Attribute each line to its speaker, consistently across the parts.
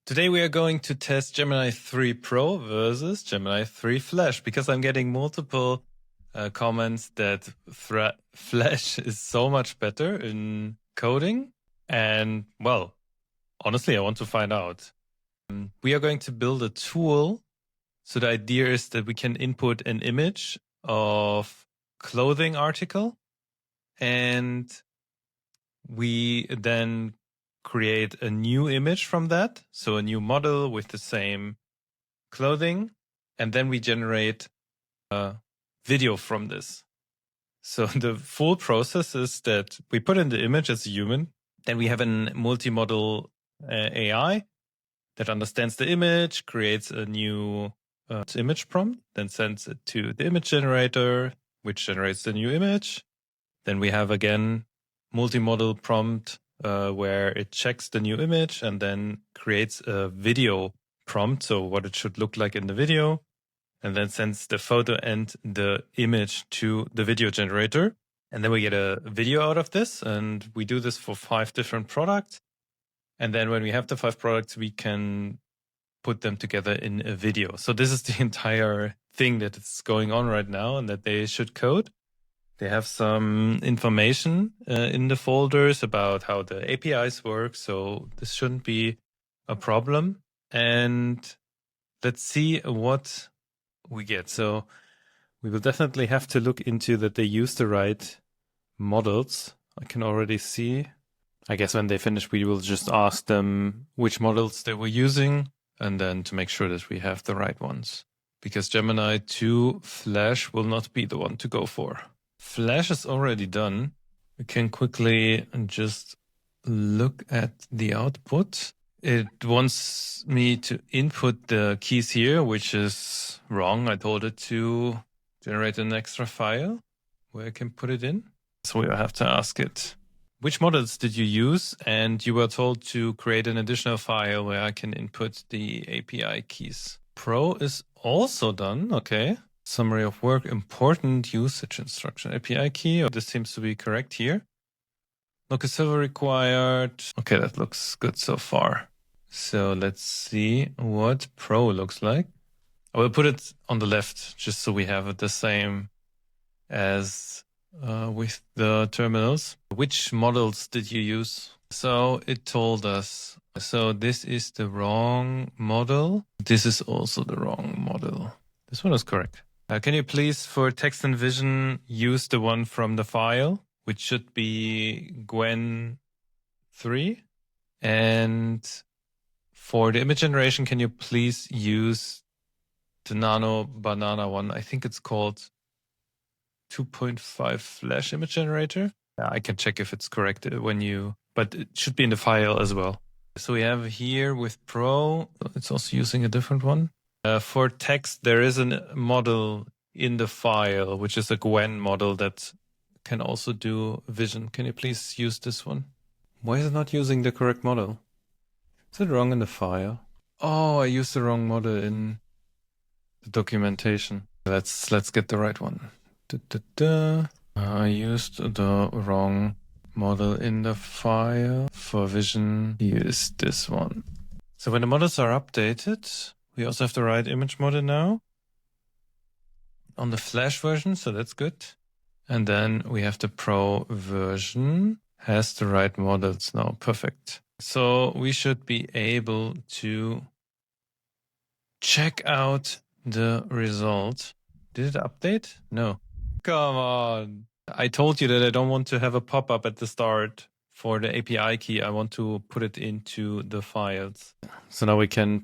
Speaker 1: Today we are going to test Gemini 3 Pro versus Gemini 3 Flash because I'm getting multiple comments that Flash is so much better in coding. And well, honestly, I want to find out. We are going to build a tool. So the idea is that we can input an image of clothing article and we then create a new image from that. So a new model with the same clothing. And then we generate a video from this. So the full process is that we put in the image as a human. Then we have a multi-model AI that understands the image, creates a new image prompt, then sends it to the image generator, which generates the new image. Then we have again multi-model prompt where it checks the new image and then creates a video prompt, so what it should look like in the video, and then sends the photo and the image to the video generator. And then we get a video out of this, and we do this for 5 different products. And then when we have the 5 products, we can put them together in a video. So this is the entire thing that is going on right now and that they should code. They have some information in the folders about how the APIs work, so this shouldn't be a problem. And let's see what we get. So we will definitely have to look into that they use the right models. I can already see. I guess when they finish, we will just ask them which models they were using and then to make sure that we have the right ones. Because Gemini 2 Flash will not be the one to go for. Flash is already done. We can quickly just look at the output. It wants me to input the keys here, which is wrong. I told it to generate an extra file where I can put it in. So we have to ask it, which models did you use? And you were told to create an additional file where I can input the API keys. Pro is also done. Okay. Summary of work, important usage instruction, API key. This seems to be correct here. Local silver required. Okay, that looks good so far. So let's see what Pro looks like. I will put it on the left just so we have it the same as with the terminals. Which models did you use? So it told us. So this is the wrong model. This is also the wrong model. This one is correct. Can you please, for text and vision, use the one from the file, which should be Gwen 3? And for the image generation, can you please use the Nano Banana one? I think it's called 2.5 Flash image generator. I can check if it's correct but it should be in the file as well. So we have here with Pro, it's also using a different one. For text, there is a model in the file, which is a Gwen model that can also do vision. Can you please use this one? Why is it not using the correct model? Is it wrong in the file? Oh, I used the wrong model in the documentation. Let's get the right one. I used the wrong model in the file. For vision, use this one. So when the models are updated, we also have the right image model now on the Flash version, so that's good. And then we have the Pro version, has the right models now. Perfect. So we should be able to check out the result. Did it update? No. Come on. I told you that I don't want to have a pop-up at the start for the API key. I want to put it into the files. So now we can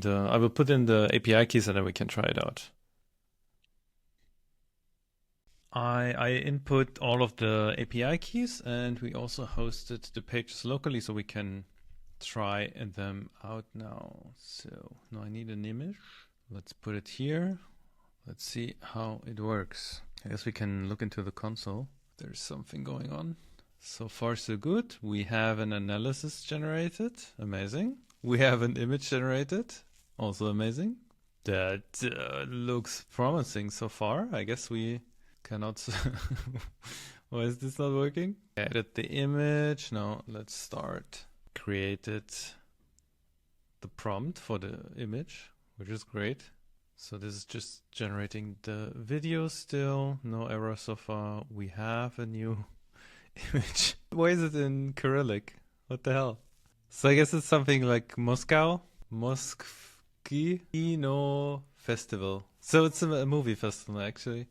Speaker 1: I will put in the API keys and then we can try it out. I input all of the API keys and we also hosted the pages locally so we can try them out now. So now I need an image. Let's put it here. Let's see how it works. I guess we can look into the console. There's something going on. So far, so good. We have an analysis generated. Amazing. We have an image generated. Also amazing. That looks promising so far. I guess we cannot... Why is this not working? Edit the image. Now let's start. Created the prompt for the image, which is great. So this is just generating the video still. No error so far. We have a new image. Why is it in Cyrillic? What the hell? So I guess it's something like Moscow. Moskino Festival. So it's a movie festival, actually.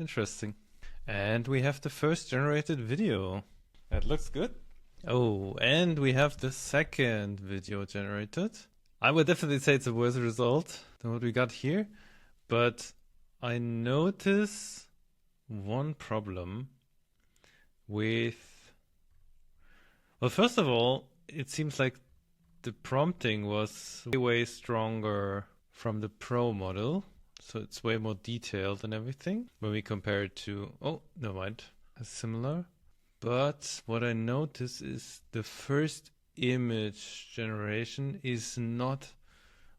Speaker 1: Interesting. And we have the first generated video. That looks good. Oh, and we have the second video generated. I would definitely say it's a worse result than what we got here. But I notice one problem with... Well, first of all, it seems like the prompting was way stronger from the Pro model. So it's way more detailed and everything when we compare it to... Oh, never mind. It's similar. But what I notice is the first image generation is not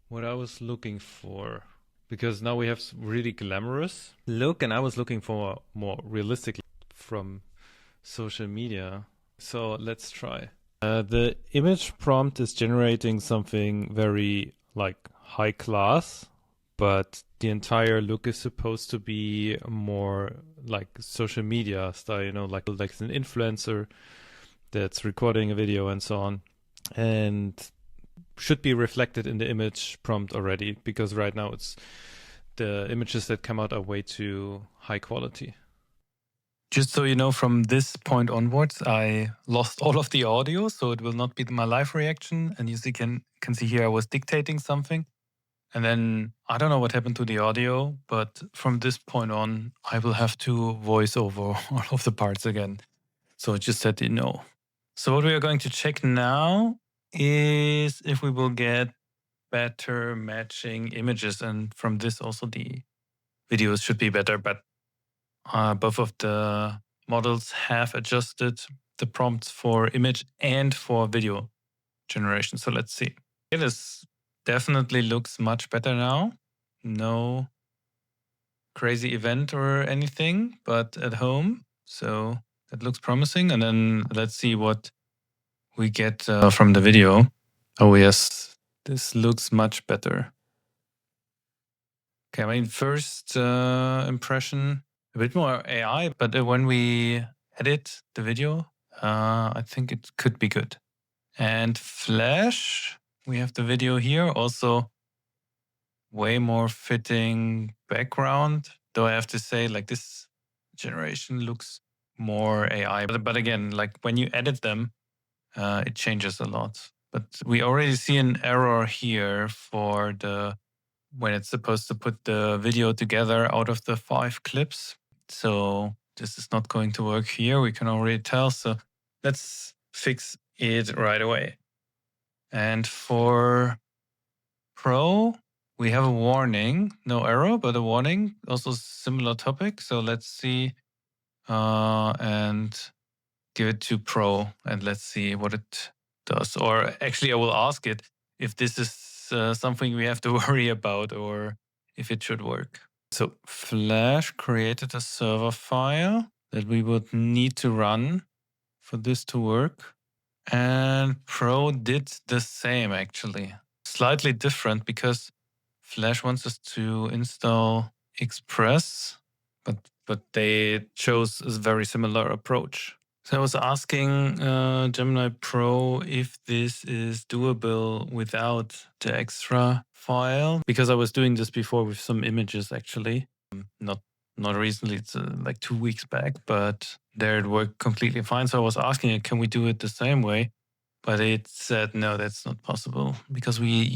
Speaker 1: what I was looking for. Because now we have really glamorous look, and I was looking for more realistic from social media. So let's try. The image prompt is generating something very like high class, but the entire look is supposed to be more like social media style, you know, like an influencer that's recording a video and so on, and should be reflected in the image prompt already, because right now it's the images that come out are way too high quality. Just so you know, from this point onwards, I lost all of the audio, so it will not be my live reaction. And you can see here I was dictating something. And then I don't know what happened to the audio, but from this point on, I will have to voice over all of the parts again. So just that you know. So what we are going to check now is if we will get better matching images. And from this also the videos should be better, but both of the models have adjusted the prompts for image and for video generation. So let's see. It is definitely looks much better now. No crazy event or anything, but at home. So that looks promising. And then let's see what we get from the video. Oh yes, this looks much better. Okay, I mean, first impression, a bit more AI, but when we edit the video, I think it could be good. And Flash, we have the video here, also way more fitting background, though I have to say, like, this generation looks more AI. But again, like when you edit them, it changes a lot. But we already see an error here for the when it's supposed to put the video together out of the 5 clips. So this is not going to work here. We can already tell. So let's fix it right away. And for Pro, we have a warning, no error, but a warning, also similar topic. So let's see and give it to Pro and let's see what it does. Or actually, I will ask it if this is something we have to worry about or if it should work. So Flash created a server file that we would need to run for this to work. And Pro did the same, actually. Slightly different because Flash wants us to install Express, but they chose a very similar approach. So I was asking Gemini Pro if this is doable without the extra file, because I was doing this before with some images, actually. Not recently, it's like 2 weeks back, but there it worked completely fine. So I was asking it, can we do it the same way? But it said, no, that's not possible because we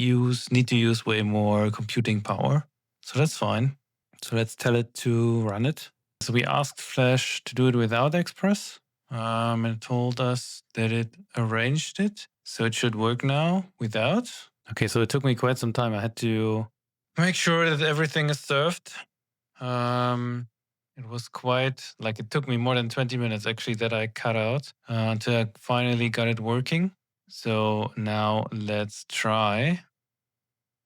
Speaker 1: need to use way more computing power. So that's fine. So let's tell it to run it. So we asked Flash to do it without Express. And it told us that it arranged it. So it should work now without. Okay, so it took me quite some time. I had to make sure that everything is served. It was quite, like it took me more than 20 minutes actually that I cut out until I finally got it working. So now let's try.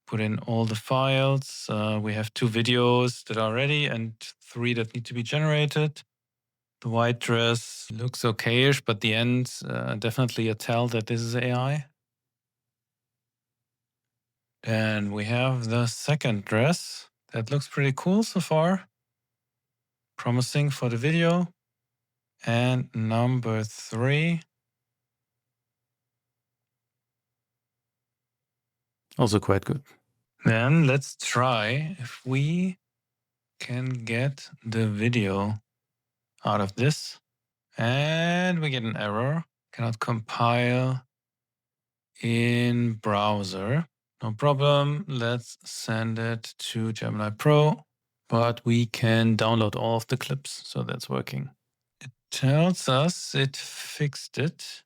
Speaker 1: Put in all the files. We have 2 videos that are ready and 3 that need to be generated. The white dress looks okay-ish, but the end, definitely a tell that this is AI. Then we have the second dress. That looks pretty cool so far. Promising for the video. And number 3.
Speaker 2: Also quite good.
Speaker 1: Then let's try if we can get the video out of this. And we get an error. Cannot compile in browser. No problem. Let's send it to Gemini Pro. But we can download all of the clips, so that's working. It tells us it fixed it.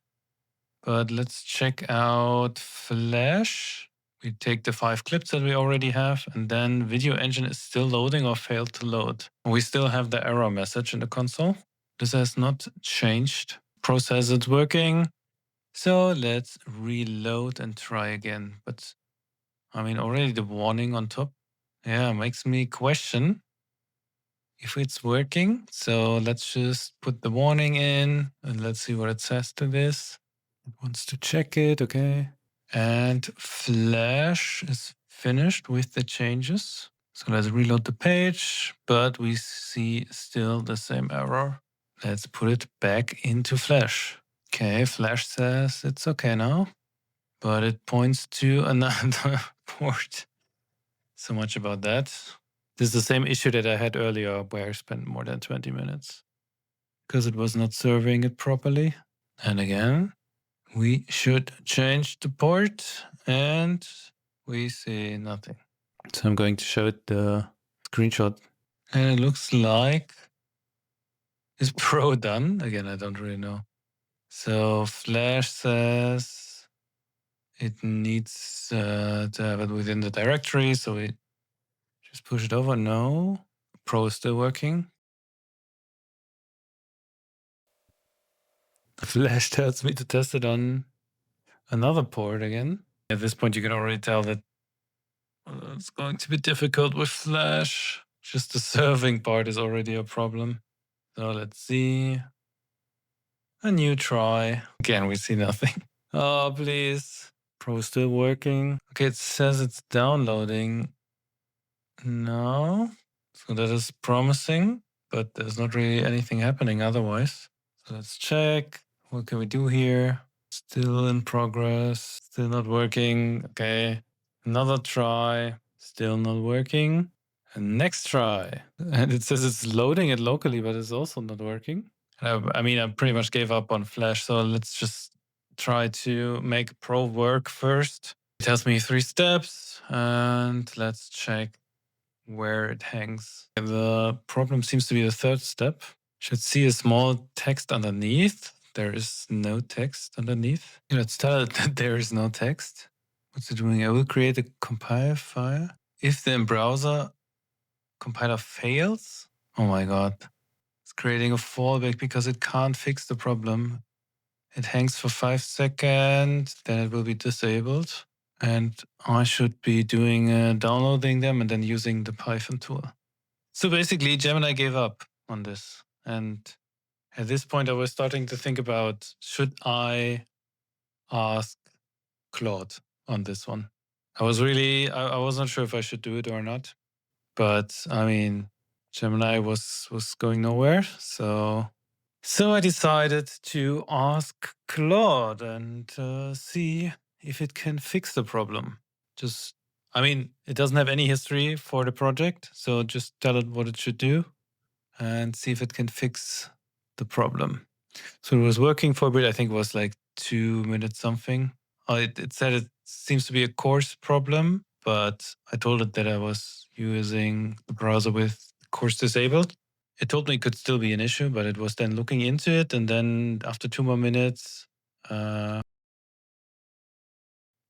Speaker 1: But let's check out Flash. We take the 5 clips that we already have, and then Video Engine is still loading or failed to load. We still have the error message in the console. This has not changed. Process is working. So let's reload and try again. But I mean, already the warning on top, makes me question if it's working. So let's just put the warning in and let's see what it says to this. It wants to check it, okay. And Flash is finished with the changes. So let's reload the page, but we see still the same error. Let's put it back into Flash. Okay, Flash says it's okay now, but it points to another port. So much about that. This is the same issue that I had earlier where I spent more than 20 minutes because it was not serving it properly. And again, we should change the port and we see nothing.
Speaker 2: So I'm going to show it the screenshot.
Speaker 1: And it looks like is Pro done? Again, I don't really know. So Flash says it needs to have it within the directory. So we just push it over. No. Pro is still working. Flash tells me to test it on another port again. At this point, you can already tell that it's going to be difficult with Flash. Just the serving part is already a problem. So let's see. A new try. Again, we see nothing. Oh, please. Pro still working. Okay, it says it's downloading. No. So that is promising, but there's not really anything happening otherwise. So let's check. What can we do here? Still in progress. Still not working. Okay. Another try. Still not working. And next try. And it says it's loading it locally, but it's also not working. I mean, I pretty much gave up on Flash, so let's just try to make Pro work first. It tells me 3 steps, and let's check where it hangs. The problem seems to be the 3rd step. Should see a small text underneath. There is no text underneath. Let's tell it that there is no text. What's it doing? I will create a compile file. If the in-browser compiler fails, oh my god. It's creating a fallback because it can't fix the problem. It hangs for 5 seconds, then it will be disabled. And I should be doing downloading them and then using the Python tool. So basically, Gemini gave up on this. And at this point, I was starting to think about, should I ask Claude on this one? I was not sure if I should do it or not. But I mean, Gemini was going nowhere. So I decided to ask Claude and see if it can fix the problem. It doesn't have any history for the project. So just tell it what it should do and see if it can fix the problem. So it was working for a bit. I think it was like 2 minutes something. It said it seems to be a course problem, but I told it that I was using the browser with course disabled. It told me it could still be an issue, but it was then looking into it. And then after 2 more minutes,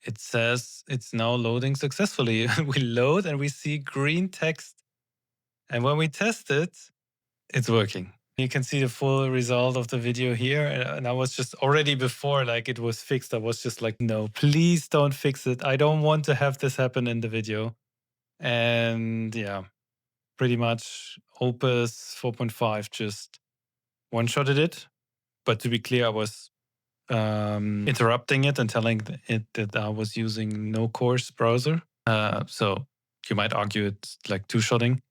Speaker 1: it says it's now loading successfully. We load and we see green text. And when we test it, it's working. You can see the full result of the video here. And I was just already before, like it was fixed. I was just like, no, please don't fix it. I don't want to have this happen in the video. And yeah, pretty much Opus 4.5 just one-shotted it. But to be clear, I was interrupting it and telling it that I was using no course browser. So you might argue it's like two-shotting.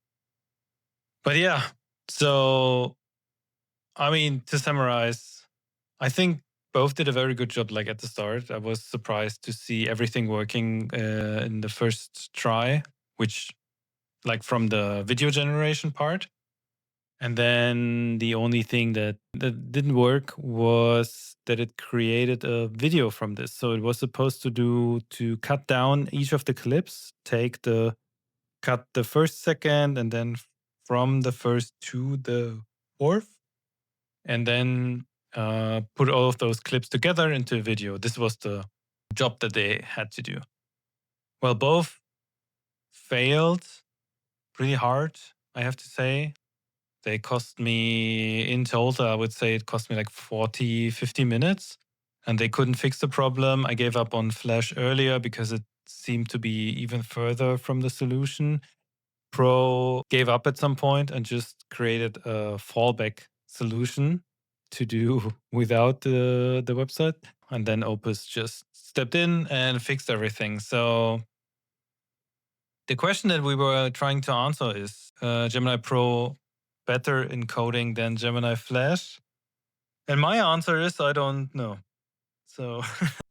Speaker 1: But yeah, so I mean, to summarize, I think both did a very good job. Like at the start, I was surprised to see everything working in the first try, which like from the video generation part. And then the only thing that didn't work was that it created a video from this. So it was supposed to cut down each of the clips, cut the first second, and then from the first to the fourth, and then put all of those clips together into a video. This was the job that they had to do. Well, both failed pretty hard, I have to say. They cost me, in total, I would say it cost me like 40, 50 minutes. And they couldn't fix the problem. I gave up on Flash earlier because it seemed to be even further from the solution. Pro gave up at some point and just created a fallback solution to do without the website. And then Opus just stepped in and fixed everything. So the question that we were trying to answer is Gemini Pro better in coding than Gemini Flash? And my answer is I don't know. So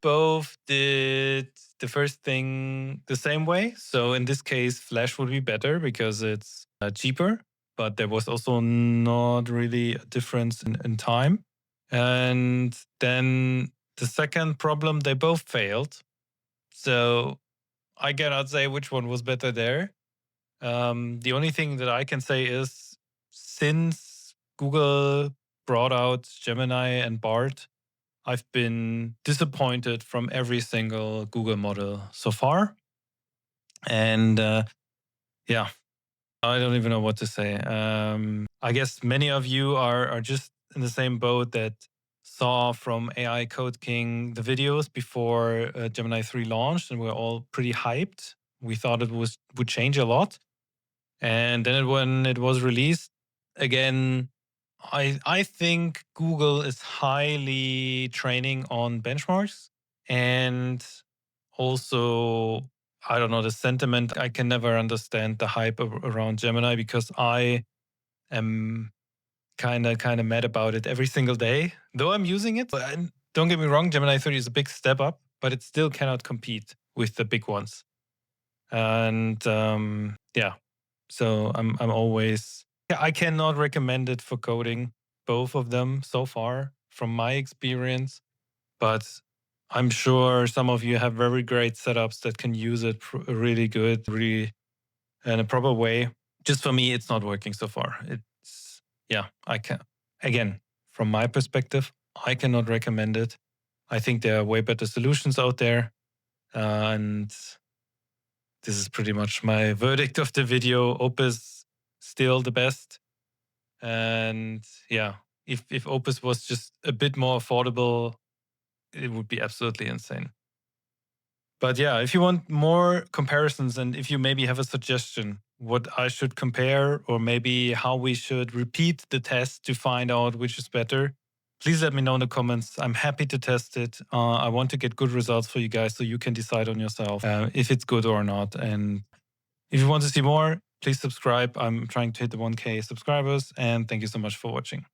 Speaker 1: both did the first thing the same way. So in this case, Flash would be better because it's cheaper, but there was also not really a difference in time. And then the second problem, they both failed. So I cannot say which one was better there. The only thing that I can say is since Google brought out Gemini and Bard, I've been disappointed from every single Google model so far. And yeah, I don't even know what to say. I guess many of you are just in the same boat that saw from AI Code King the videos before Gemini 3 launched, and we're all pretty hyped. We thought it would change a lot. And then when it was released, again, I think Google is highly training on benchmarks, and also I don't know the sentiment. I can never understand the hype around Gemini because I am kind of mad about it every single day. Though I'm using it, don't get me wrong, Gemini 3 is a big step up, but it still cannot compete with the big ones. And yeah. So I'm always, I cannot recommend it for coding, both of them so far from my experience, but I'm sure some of you have very great setups that can use it really good, really in a proper way. Just for me, it's not working so far. It's, yeah, I can, again, from my perspective, I cannot recommend it. I think there are way better solutions out there. And this is pretty much my verdict of the video. Opus still the best. And yeah, if Opus was just a bit more affordable, it would be absolutely insane. But yeah, if you want more comparisons and if you maybe have a suggestion what I should compare or maybe how we should repeat the test to find out which is better, please let me know in the comments. I'm happy to test it. I want to get good results for you guys so you can decide on yourself if it's good or not. And if you want to see more, please subscribe. I'm trying to hit the 1K subscribers. And thank you so much for watching.